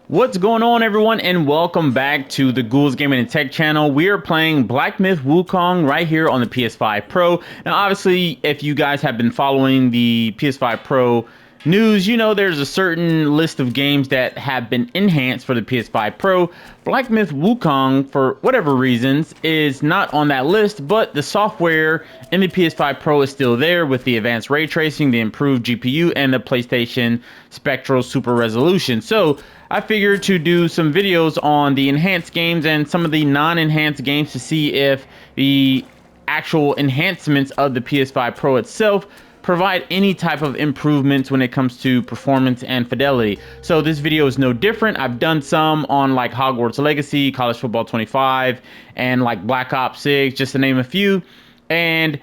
What's going on, everyone, and welcome back to the Ghouls Gaming and Tech channel. We are playing Black Myth Wukong right here on the PS5 Pro. Now, obviously, if you guys have been following the PS5 Pro news, you know there's a certain list of games that have been enhanced for the PS5 Pro. Black Myth Wukong, for whatever reasons, is not on that list, but the software in the PS5 Pro is still there with the advanced ray tracing, the improved GPU, and the PlayStation Spectral Super Resolution. So I figured to do some videos on the enhanced games and some of the non-enhanced games to see if the actual enhancements of the PS5 Pro itself provide any type of improvements when it comes to performance and fidelity. So this video is no different. I've done some on like Hogwarts Legacy, College Football 25, and like Black Ops 6, just to name a few. And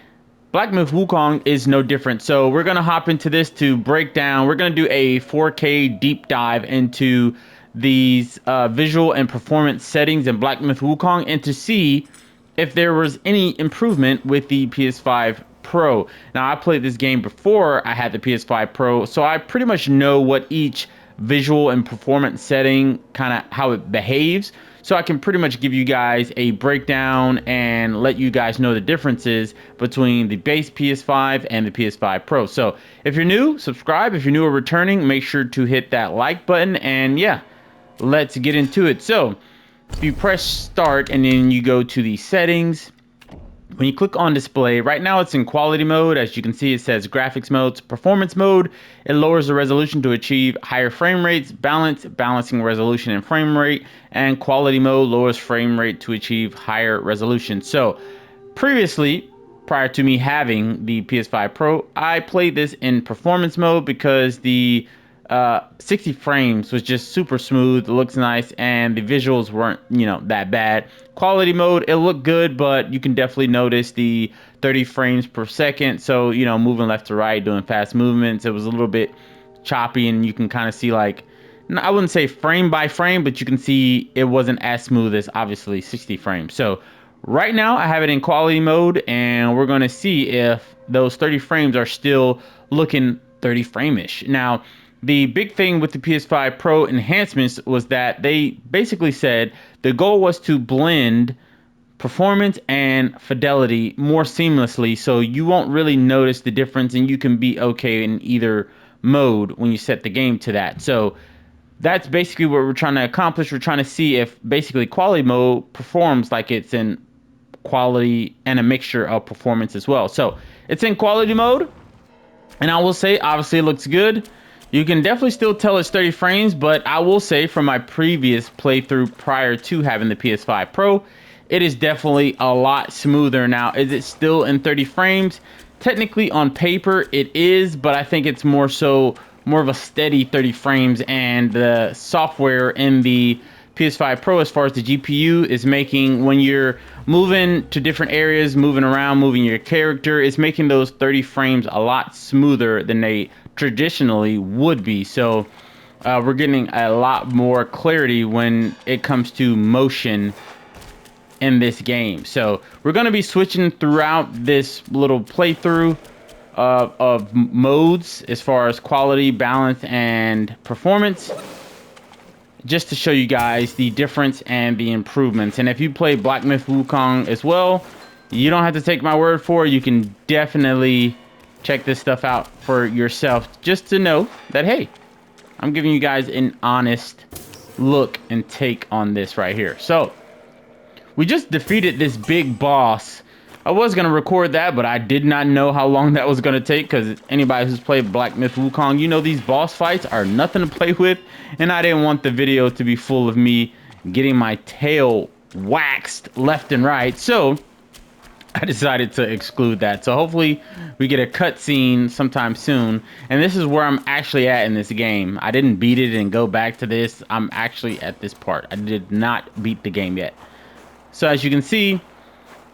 Black Myth Wukong is no different. So we're going to hop into this to break down. We're going to do a 4K deep dive into these visual and performance settings in Black Myth Wukong and to see if there was any improvement with the PS5 Pro. Now, I played this game before I had the PS5 Pro, so I pretty much know what each visual and performance setting, kind of how it behaves. So I can pretty much give you guys a breakdown and let you guys know the differences between the base PS5 and the PS5 Pro. So if you're new, subscribe. If you're new or returning, make sure to hit that like button. And yeah, let's get into it. So if you press start and then you go to the settings, when you click on display, right now it's in quality mode. As you can see, it says graphics mode. Performance mode, it lowers the resolution to achieve higher frame rates. Balancing resolution and frame rate. And quality mode lowers frame rate to achieve higher resolution. So previously, prior to me having the PS5 Pro, I played this in performance mode because the 60 frames was just super smooth, looks nice, and the visuals weren't, that bad. Quality mode, it looked good, but you can definitely notice the 30 frames per second. So, moving left to right, doing fast movements, it was a little bit choppy, and you can kind of see, like, I wouldn't say frame by frame, but you can see it wasn't as smooth as obviously 60 frames. So right now I have it in quality mode, and we're going to see if those 30 frames are still looking 30 frame-ish. Now, the big thing with the PS5 Pro enhancements was that they basically said the goal was to blend performance and fidelity more seamlessly, so you won't really notice the difference and you can be okay in either mode when you set the game to that. So that's basically what we're trying to accomplish. We're trying to see if basically quality mode performs like it's in quality and a mixture of performance as well. So it's in quality mode, and I will say obviously it looks good. You can definitely still tell it's 30 frames, but I will say from my previous playthrough prior to having the PS5 Pro, it is definitely a lot smoother now. Is it still in 30 frames? Technically on paper it is, but I think it's more of a steady 30 frames, and the software in the PS5 Pro as far as the GPU is making, when you're moving to different areas, moving around, moving your character, it's making those 30 frames a lot smoother than they traditionally would be. So we're getting a lot more clarity when it comes to motion in this game. So we're going to be switching throughout this little playthrough of modes as far as quality, balance, and performance, just to show you guys the difference and the improvements. And if you play Black Myth Wukong as well, you don't have to take my word for it. You can definitely check this stuff out for yourself, just to know that, hey, I'm giving you guys an honest look and take on this right here. So we just defeated this big boss. I was going to record that, but I did not know how long that was going to take, because anybody who's played Black Myth Wukong, you know these boss fights are nothing to play with, and I didn't want the video to be full of me getting my tail waxed left and right, so I decided to exclude that. So hopefully we get a cutscene sometime soon, and this is where I'm actually at in this game. I didn't beat it and go back to this. I'm actually at this part. I did not beat the game yet. So as you can see,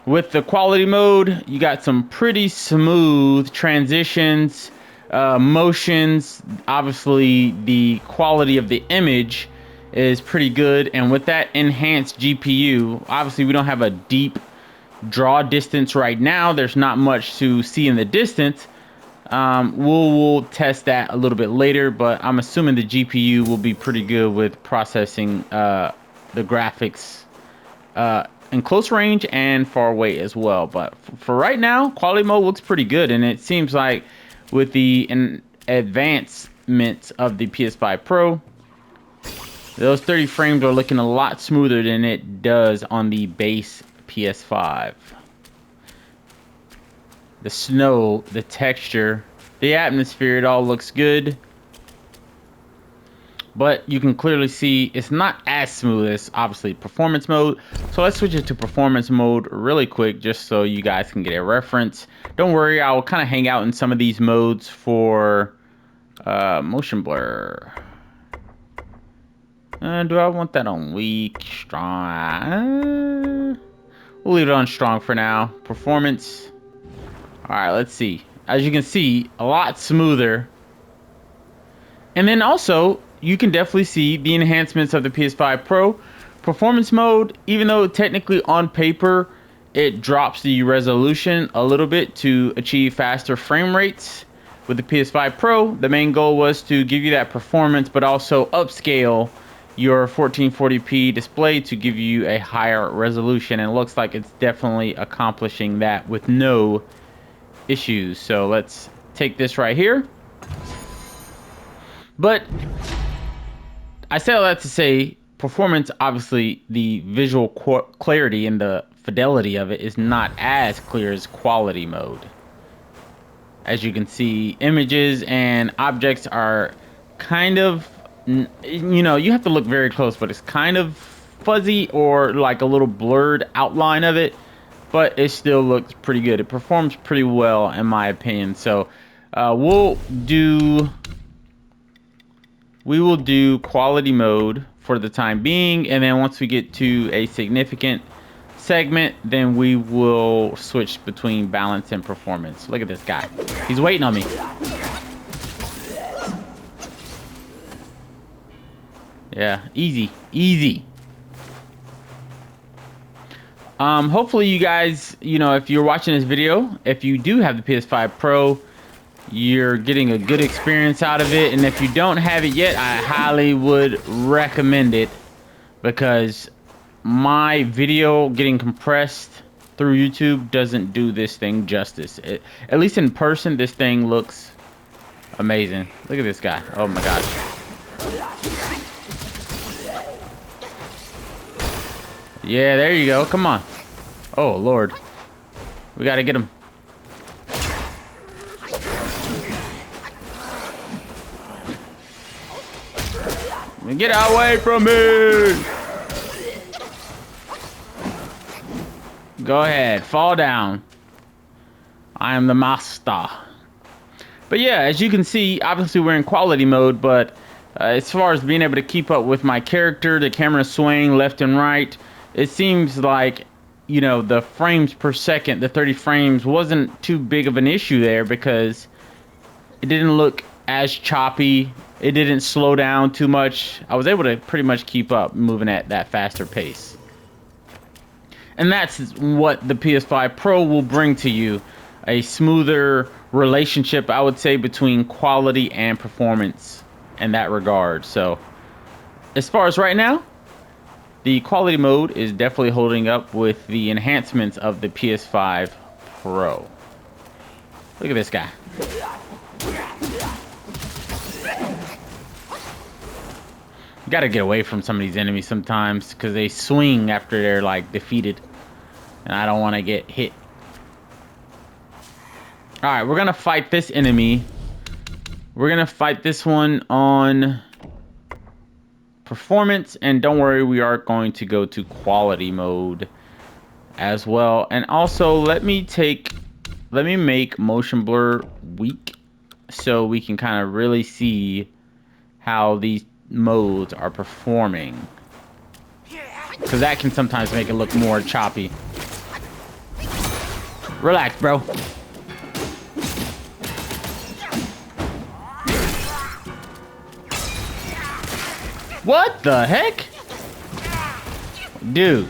with the quality mode, you got some pretty smooth transitions, motions. Obviously, the quality of the image is pretty good. And with that enhanced GPU, obviously we don't have a deep draw distance right now. There's not much to see in the distance. We'll test that a little bit later, but I'm assuming the GPU will be pretty good with processing the graphics in close range and far away as well. But for right now, quality mode looks pretty good, and it seems like with the advancements of the PS5 Pro, those 30 frames are looking a lot smoother than it does on the base PS5. The snow, the texture, the atmosphere, it all looks good. But you can clearly see it's not as smooth as, obviously, performance mode. So let's switch it to performance mode really quick just so you guys can get a reference. Don't worry, I will kind of hang out in some of these modes for motion blur. Do I want that on weak, strong? We'll leave it on strong for now. Performance. All right, let's see. As you can see, a lot smoother. And then also, you can definitely see the enhancements of the PS5 Pro. Performance mode, even though technically on paper, it drops the resolution a little bit to achieve faster frame rates. With the PS5 Pro, the main goal was to give you that performance, but also upscale your 1440p display to give you a higher resolution, and it looks like it's definitely accomplishing that with no issues. So let's take this right here. But I say all that to say, performance, obviously the visual clarity and the fidelity of it is not as clear as quality mode. As you can see, images and objects are kind of, you know, you have to look very close, but it's kind of fuzzy or like a little blurred outline of it, but it still looks pretty good. It performs pretty well in my opinion. So we will do quality mode for the time being, and then once we get to a significant segment, then we will switch between balance and performance. Look at this guy. He's waiting on me. Yeah, easy, easy. Hopefully you guys, you know, if you're watching this video, if you do have the PS5 Pro, you're getting a good experience out of it. And if you don't have it yet, I highly would recommend it, because my video getting compressed through YouTube doesn't do this thing justice. At least in person, this thing looks amazing. Look at this guy. Oh my gosh. Yeah, there you go. Come on. Oh, Lord. We got to get him. Get away from me! Go ahead. Fall down. I am the master. But yeah, as you can see, obviously we're in quality mode, but as far as being able to keep up with my character, the camera swaying left and right, it seems like, you know, the frames per second, the 30 frames, wasn't too big of an issue there, because it didn't look as choppy. It didn't slow down too much. I was able to pretty much keep up moving at that faster pace. And that's what the PS5 Pro will bring to you. A smoother relationship, I would say, between quality and performance in that regard. So, as far as right now, the quality mode is definitely holding up with the enhancements of the PS5 Pro. Look at this guy. You gotta get away from some of these enemies sometimes, because they swing after they're like defeated, and I don't want to get hit. All right, we're gonna fight this enemy. We're gonna fight this one on performance, and don't worry, we are going to go to quality mode as well. And also, let me make motion blur weak, so we can kind of really see how these modes are performing, because that can sometimes make it look more choppy. Relax, bro. What the heck? Dude,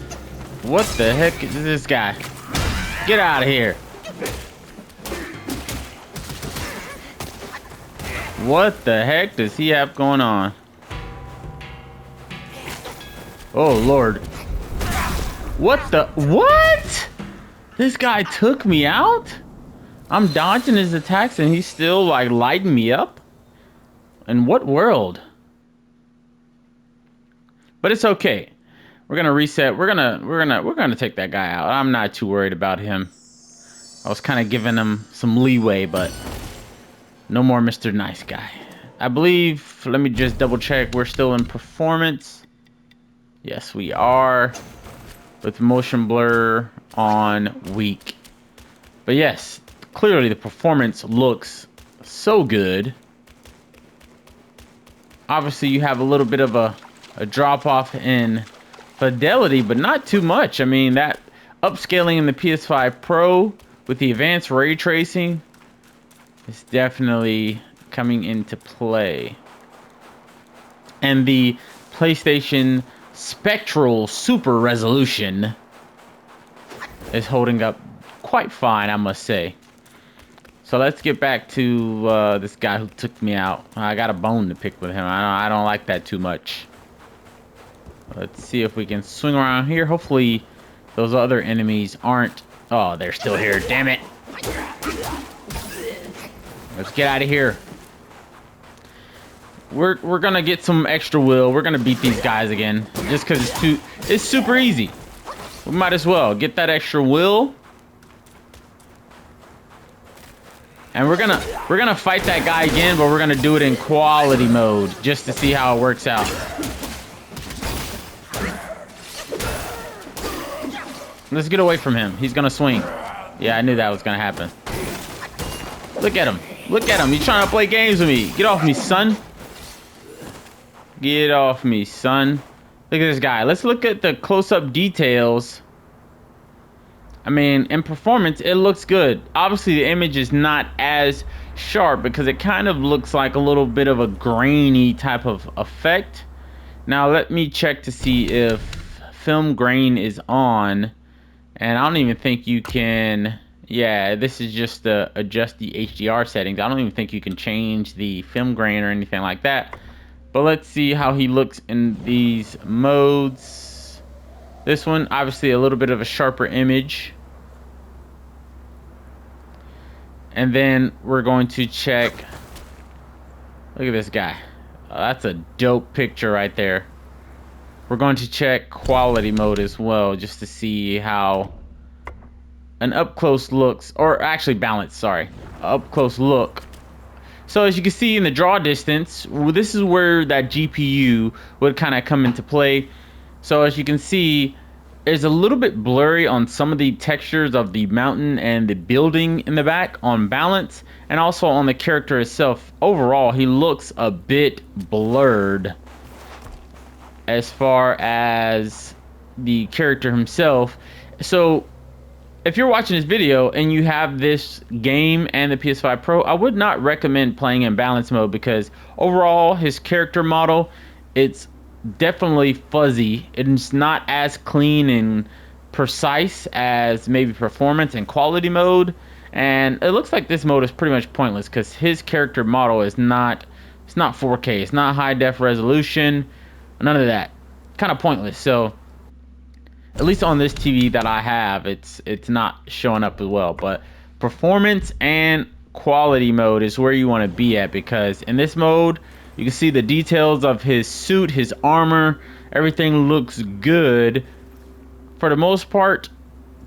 what the heck is this guy? Get out of here. What the heck does he have going on? Oh, Lord. What the? What? This guy took me out? I'm dodging his attacks and he's still like lighting me up? In what world? But it's okay. We're gonna reset. We're gonna take that guy out. I'm not too worried about him. I was kind of giving him some leeway, but no more Mr. Nice Guy. I believe, let me just double check, we're still in performance. Yes, we are. With motion blur on weak. But yes, clearly the performance looks so good. Obviously, you have a little bit of a drop off in fidelity, but not too much. I mean, that upscaling in the PS5 Pro with the advanced ray tracing is definitely coming into play. And the PlayStation Spectral Super Resolution is holding up quite fine, I must say. So let's get back to this guy who took me out. I got a bone to pick with him. I don't like that too much. Let's see if we can swing around here. Hopefully those other enemies aren't... Oh, they're still here. Damn it. Let's get out of here. We're gonna get some extra will. We're gonna beat these guys again. Just because it's super easy. We might as well get that extra will. And we're gonna fight that guy again, but we're gonna do it in quality mode just to see how it works out. Let's get away from him. He's gonna swing. Yeah, I knew that was gonna happen. Look at him. Look at him. He's trying to play games with me. Get off me, son. Get off me, son. Look at this guy. Let's look at the close-up details. I mean, in performance, it looks good. Obviously, the image is not as sharp because it kind of looks like a little bit of a grainy type of effect. Now, let me check to see if film grain is on. And I don't even think you can... Yeah, this is just to adjust the HDR settings. I don't even think you can change the film grain or anything like that. But let's see how he looks in these modes. This one, obviously a little bit of a sharper image. And then we're going to check... Look at this guy. Oh, that's a dope picture right there. We're going to check quality mode as well, just to see how an up-close looks, or actually balance, sorry. Up-close look. So as you can see in the draw distance, this is where that GPU would kind of come into play. So as you can see, it's a little bit blurry on some of the textures of the mountain and the building in the back on balance, and also on the character itself. Overall, he looks a bit blurred as far as the character himself. So if you're watching this video and you have this game and the PS5 Pro, I would not recommend playing in balance mode because overall his character model, it's definitely fuzzy. It's not as clean and precise as maybe performance and quality mode. And it looks like this mode is pretty much pointless because his character model is not, it's not 4K, it's not high def resolution, none of that. Kind of pointless. So at least on this TV that I have, it's not showing up as well. But performance and quality mode is where you want to be at, because in this mode you can see the details of his suit, his armor, everything looks good for the most part.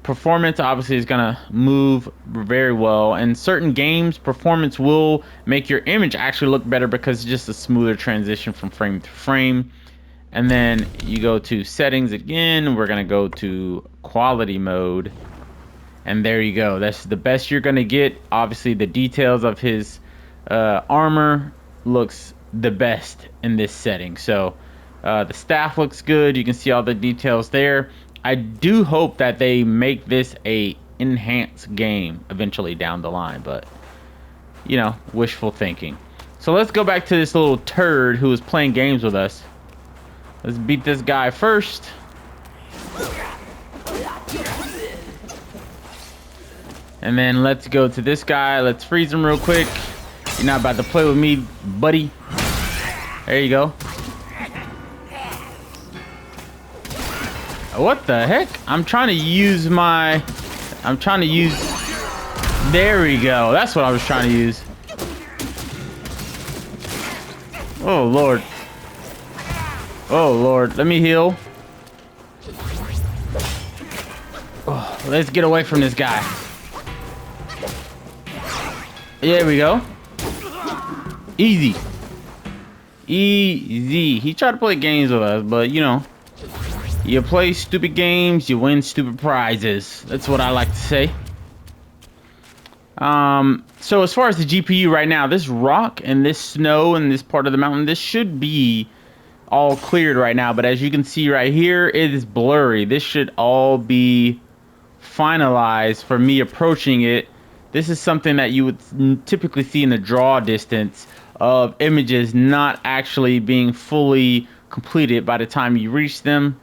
Performance obviously is gonna move very well. In certain games, performance will make your image actually look better because it's just a smoother transition from frame to frame. And then you go to settings again. We're gonna go to quality mode, and there you go. That's the best you're gonna get. Obviously the details of his armor looks the best in this setting. So the staff looks good. You can see all the details there. I do hope that they make this a enhanced game eventually down the line, but you know, wishful thinking. So let's go back to this little turd who was playing games with us. Let's beat this guy first. And then let's go to this guy. Let's freeze him real quick. You're not about to play with me, buddy. There you go. What the heck? I'm trying to use my... There we go. That's what I was trying to use. Oh, Lord. Oh, Lord. Let me heal. Oh, let's get away from this guy. There we go. Easy. Easy. He tried to play games with us, but you know, you play stupid games, you win stupid prizes. That's what I like to say. So as far as the GPU right now, this rock and this snow and this part of the mountain, this should be all cleared right now. But as you can see right here, it is blurry. This should all be finalized for me approaching it. This is something that you would typically see in the draw distance of images not actually being fully completed by the time you reach them.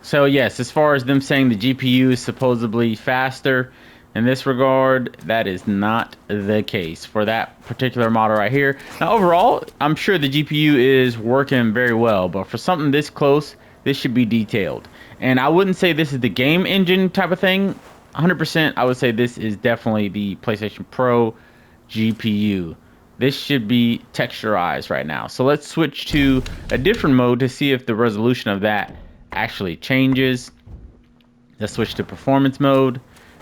So yes, as far as them saying the GPU is supposedly faster, in this regard, that is not the case for that particular model right here. Now overall, I'm sure the GPU is working very well, but for something this close, this should be detailed. And I wouldn't say this is the game engine type of thing. 100%, I would say this is definitely the PlayStation Pro GPU. This should be texturized right now. So let's switch to a different mode to see if the resolution of that actually changes. Let's switch to performance mode.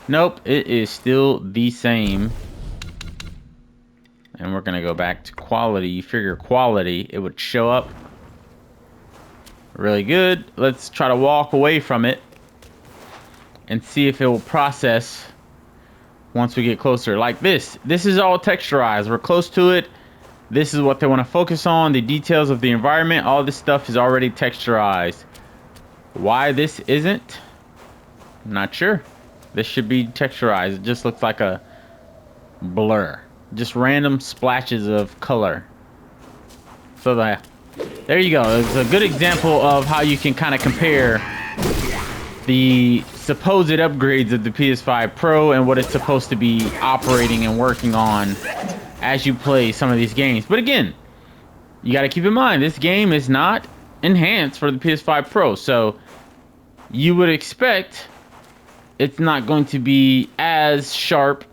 Nope, it is still the same. And we're gonna go back to quality. You figure quality, it would show up really good. Let's try to walk away from it and see if it will process once we get closer. Like this. This is all texturized. We're close to it. This is what they want to focus on. The details of the environment. All this stuff is already texturized. Why this isn't? I'm not sure. This should be texturized. It just looks like a blur. Just random splashes of color. So there you go. It's a good example of how you can kind of compare the supposed upgrades of the PS5 Pro and what it's supposed to be operating and working on as you play some of these games. But again, you got to keep in mind, this game is not enhanced for the PS5 Pro. So you would expect it's not going to be as sharp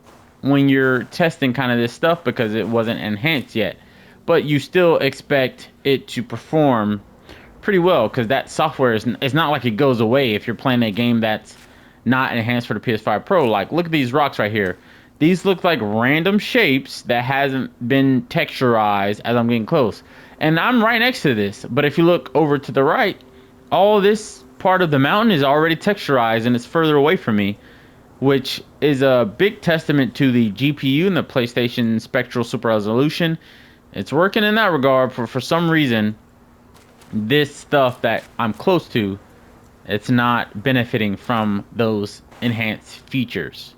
when you're testing kind of this stuff because it wasn't enhanced yet. But you still expect it to perform pretty well because that software is, it's not like it goes away if you're playing a game that's not enhanced for the PS5 Pro. Like, look at these rocks right here. These look like random shapes that hasn't been texturized as I'm getting close. And I'm right next to this. But if you look over to the right, all this part of the mountain is already texturized and it's further away from me, which is a big testament to the GPU and the PlayStation Spectral Super Resolution. It's working in that regard. For some reason, this stuff that I'm close to, it's not benefiting from those enhanced features.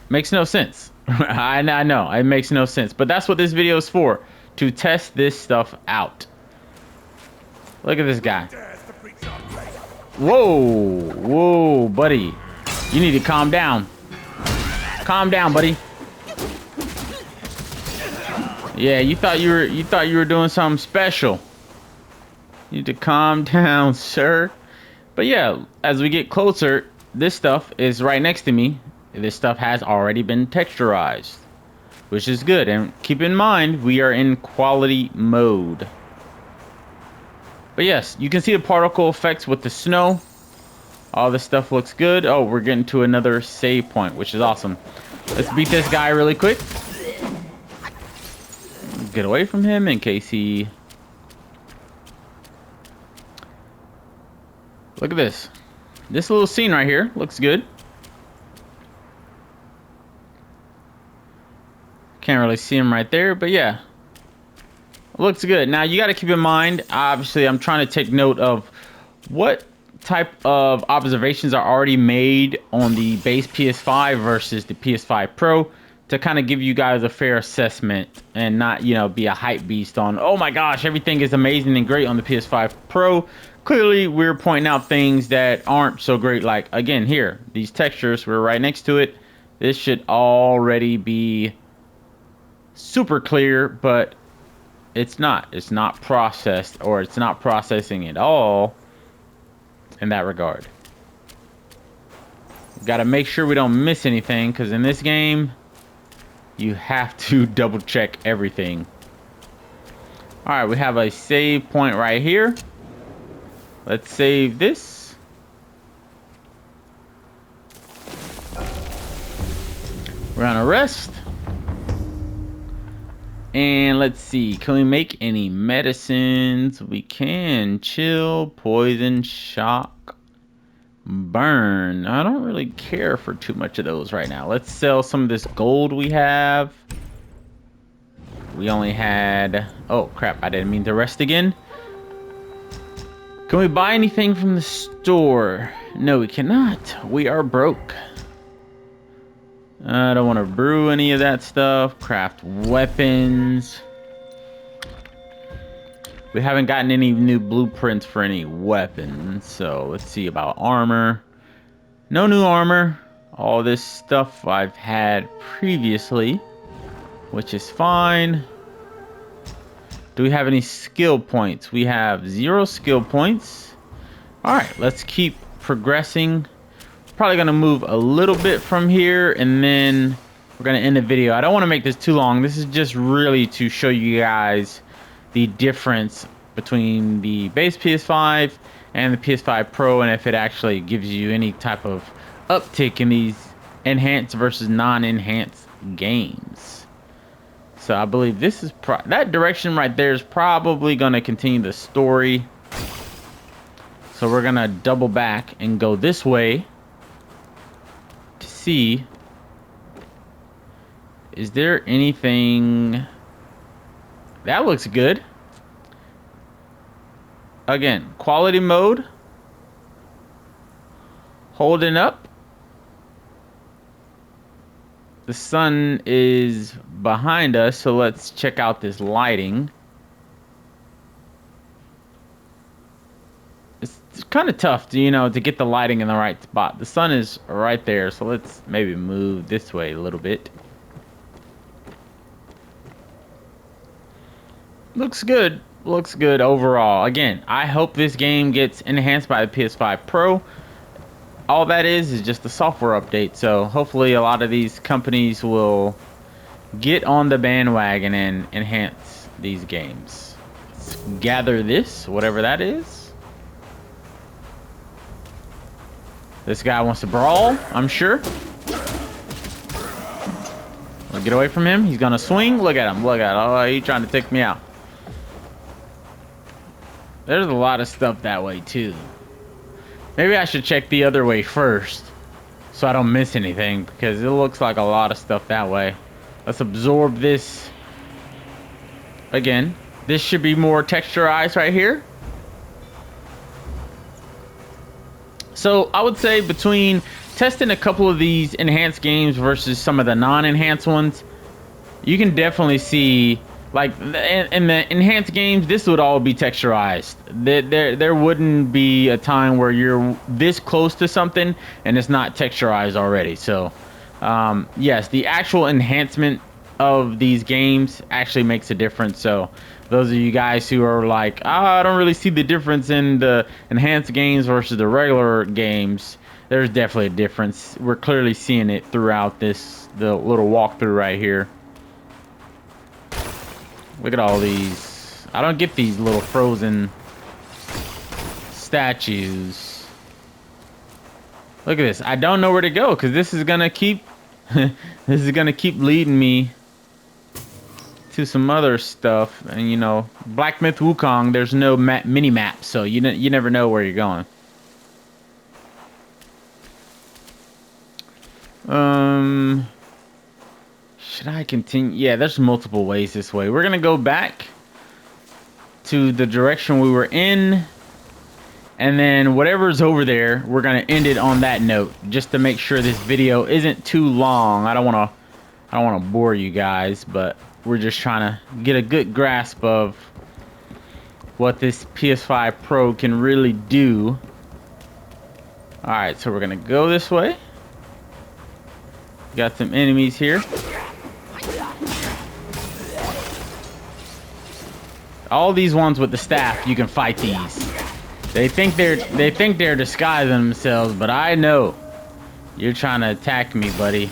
Makes no sense. I know, it makes no sense. But that's what this video is for, to test this stuff out. Look at this guy. Whoa, whoa, buddy. You need to calm down. Calm down, buddy. Yeah, you thought you were doing something special. You need to calm down, sir. But yeah, as we get closer, this stuff is right next to me. This stuff has already been texturized, which is good. And keep in mind, we are in quality mode. But yes, you can see the particle effects with the snow. All this stuff looks good. Oh, we're getting to another save point, which is awesome. Let's beat this guy really quick. Get away from him in case he... Look at this. This little scene right here looks good. Can't really see him right there, but yeah. Looks good. Now you got to keep in mind, obviously I'm trying to take note of what type of observations are already made on the base PS5 versus the PS5 Pro to kind of give you guys a fair assessment and not, you know, be a hype beast on, oh my gosh, everything is amazing and great on the PS5 Pro. Clearly we're pointing out things that aren't so great. Like, again, here, these textures, we're right next to it. This should already be super clear, but it's not. It's not processed, or it's not processing at all in that regard. Got to make sure we don't miss anything, because in this game, you have to double check everything. All right, we have a save point right here. Let's save this. We're gonna rest. And let's see, can we make any medicines? We can. Chill, poison, shock, burn. I don't really care for too much of those right now. Let's sell some of this gold we have. We only had... Oh, crap. I didn't mean to rest again. Can we buy anything from the store? No, we cannot. We are broke. I don't want to brew any of that stuff. Craft weapons. We haven't gotten any new blueprints for any weapons. So let's see about armor. No new armor. All this stuff I've had previously, which is fine. Do we have any skill points? We have 0 skill points. All right, let's keep progressing. Probably gonna move a little bit from here, and then we're gonna end the video. I don't want to make this too long. This is just really to show you guys the difference between the base PS5 and the PS5 Pro, and if it actually gives you any type of uptick in these enhanced versus non-enhanced games. So I believe this is that direction right there is probably gonna continue the story. So we're gonna double back and go this way. See, is there anything that looks good? Again, quality mode, holding up. The sun is behind us, so let's check out this lighting. It's kind of tough to, to get the lighting in the right spot. The sun is right there, so let's maybe move this way a little bit. Looks good. Looks good overall. Again, I hope this game gets enhanced by the PS5 Pro. All that is just a software update, so hopefully a lot of these companies will get on the bandwagon and enhance these games. Let's gather this, whatever that is. This guy wants to brawl, I'm sure. We'll get away from him. He's gonna swing. Look at him. Look at him. Oh, he's trying to take me out. There's a lot of stuff that way too. Maybe I should check the other way first, so I don't miss anything, because it looks like a lot of stuff that way. Let's absorb this. Again, this should be more texturized right here. So I would say between testing a couple of these enhanced games versus some of the non-enhanced ones, you can definitely see, like in the enhanced games, this would all be texturized. There wouldn't be a time where you're this close to something and it's not texturized already. So yes, the actual enhancement of these games actually makes a difference. So those of you guys who are like, I don't really see the difference in the enhanced games versus the regular games, there's definitely a difference. We're clearly seeing it throughout the little walkthrough right here. Look at all these. I don't get these little frozen statues. Look at this. I don't know where to go, because this is gonna keep this is gonna keep leading me to some other stuff. And Black Myth Wukong, there's no mini map, so you never know where you're going. Should I continue? Yeah, there's multiple ways this way. We're gonna go back to the direction we were in, and then whatever's over there, we're gonna end it on that note, just to make sure this video isn't too long. I don't wanna bore you guys, but we're just trying to get a good grasp of what this PS5 Pro can really do. All right, so we're gonna go this way. Got some enemies here. All these ones with the staff, you can fight these. They think they're disguising themselves, but I know you're trying to attack me, buddy.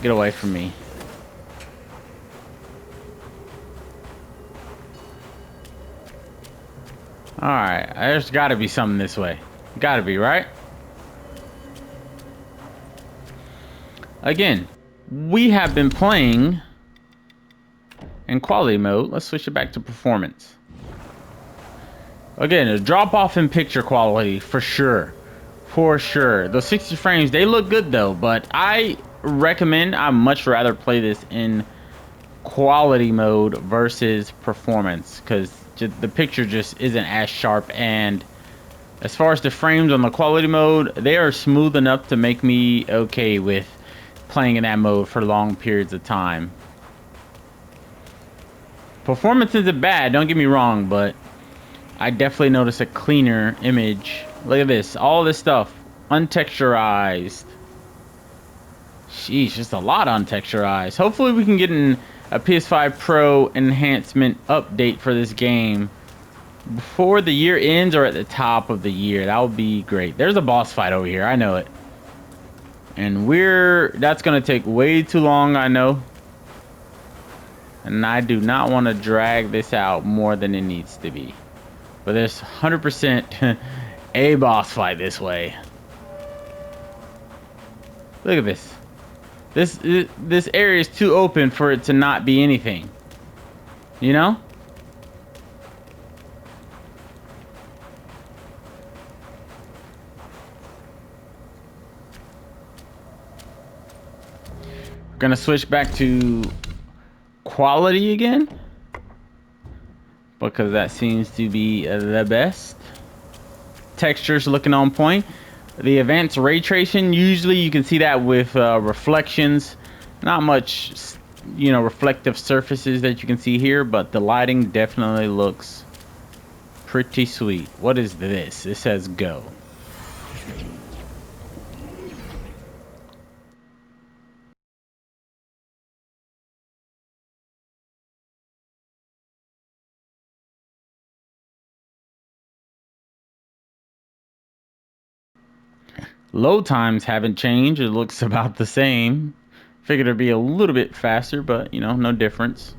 Get away from me. Alright, there's gotta be something this way. Gotta be, right? Again, we have been playing in quality mode. Let's switch it back to performance. Again, a drop off in picture quality for sure. For sure. Those 60 frames, they look good though, but I recommend, I much rather play this in quality mode versus performance, because the picture just isn't as sharp. And as far as the frames on the quality mode, they are smooth enough to make me okay with playing in that mode for long periods of time. Performance isn't bad, don't get me wrong, but I definitely notice a cleaner image. Look at this, all this stuff untexturized. Sheesh, just a lot untexturized. Hopefully we can get a PS5 Pro enhancement update for this game before the year ends or at the top of the year. That would be great. There's a boss fight over here, I know it. And that's gonna take way too long, I know. And I do not want to drag this out more than it needs to be. But there's 100% a boss fight this way. Look at this. This area is too open for it to not be anything. You know? We're gonna switch back to quality again, because that seems to be the best. Textures looking on point. The advanced ray tracing, usually you can see that with reflections. Not much, you know, reflective surfaces that you can see here, but the lighting definitely looks pretty sweet. What is this? It says go. Load times haven't changed. It looks about the same. Figured it'd be a little bit faster, but you know, no difference.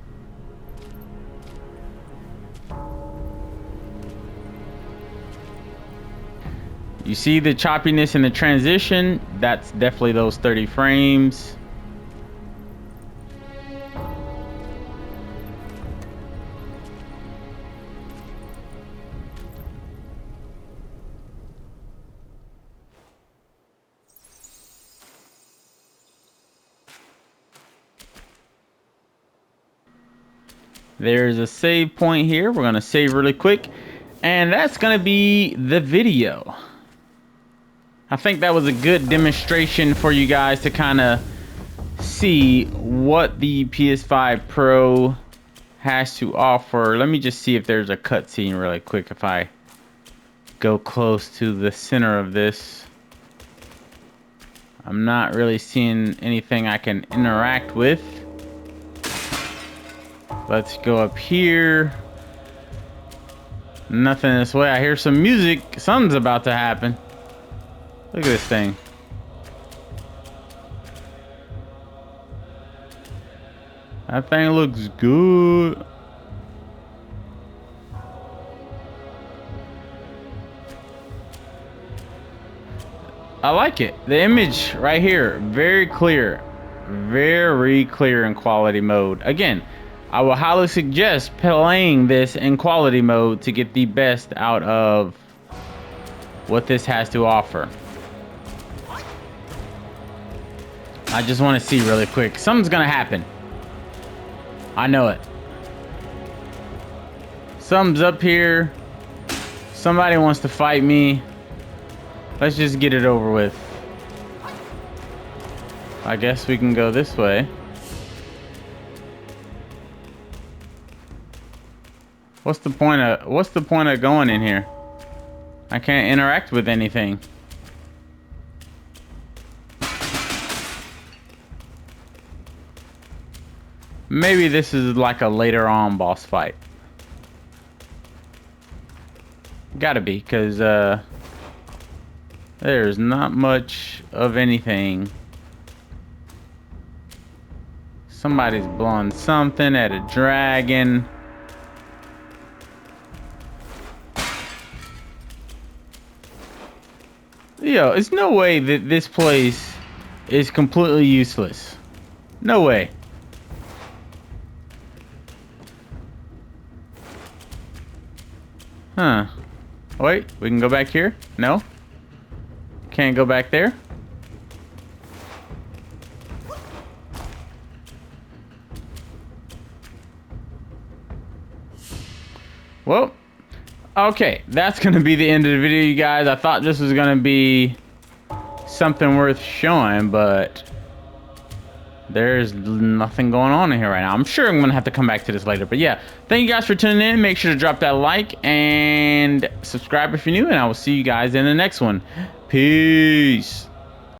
You see the choppiness in the transition? That's definitely those 30 frames. There's a save point here. We're gonna save really quick, and that's gonna be the video. I think that was a good demonstration for you guys to kind of see what the PS5 Pro has to offer. Let me just see if there's a cutscene really quick. If I go close to the center of this, I'm not really seeing anything I can interact with. Let's go up here. Nothing this way. I hear some music. Something's about to happen. Look at this thing. That thing looks good. I like it. The image right here, very clear in quality mode. Again, I will highly suggest playing this in quality mode to get the best out of what this has to offer. I just want to see really quick. Something's gonna happen. I know it. Something's up here. Somebody wants to fight me. Let's just get it over with. I guess we can go this way. What's the point of going in here? I can't interact with anything. Maybe this is like a later on boss fight. Gotta be, because there's not much of anything. Somebody's blowing something at a dragon. Yo, there's no way that this place is completely useless. No way. Huh. Wait, we can go back here? No? Can't go back there? Well, okay, that's gonna be the end of the video, you guys. I thought this was gonna be something worth showing, but there's nothing going on in here right now. I'm sure I'm gonna have to come back to this later, but yeah, thank you guys for tuning in. Make sure to drop that like and subscribe if you're new, and I will see you guys in the next one. Peace.